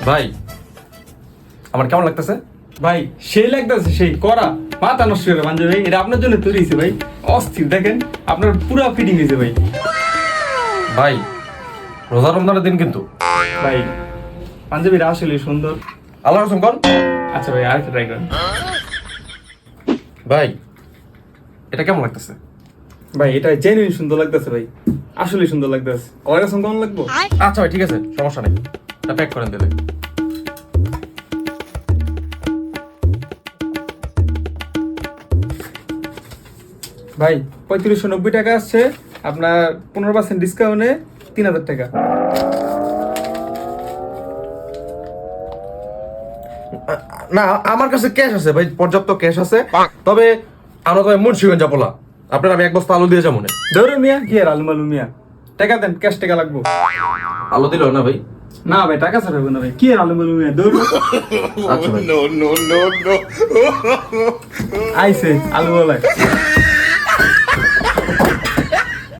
ভাই আমার কেমন লাগতেছে? ভাই সেই লাগতেছে, সেই করা মাথা নষ্ট করে পাঞ্জাবি ভাই, এটা আপনার জন্য তৈরি হয়েছে ভাই। অস্থির, দেখেন আপনার পুরো ফিটিং হয়েছে ভাই। ভাই রোজা রমজানের দিন কিন্তু। ভাই পাঞ্জাবিটা আসলে সুন্দর। আল্লাহ রসম কর। আচ্ছা ভাই, আরেকটা ট্রাই করেন। ভাই এটা কেমন লাগতেছে? ভাই এটা জেনুইন সুন্দর লাগতেছে ভাই, আসলে সুন্দর লাগতেছে। আমার কাছে কেমন লাগবো? আচ্ছা ভাই ঠিক আছে, সমস্যা নেই, এটা প্যাক করেন দিলে। ভাই 3590 টাকা আসছে, আপনার 15% ডিসকাউন্টে 3000 টাকা। না আমার কাছে ক্যাশ আছে ভাই, পর্যাপ্ত ক্যাশ আছে। তবে আমরা তো মুন্সিগঞ্জ যাবো না, আপনার আমি এক বস্তা আলু দিয়ে যাবো না। ধরো মিয়া, কি আর আলু মালু মিয়া, টাকা দেন, ক্যাশ টাকা লাগবো। আলু দিল না ভাই? না ভাই, টাকা ছাড়া হবে না ভাই, কি আর আলু মালু মিয়া, ধরো। আচ্ছা ভাই। আইছে আলু বলাই।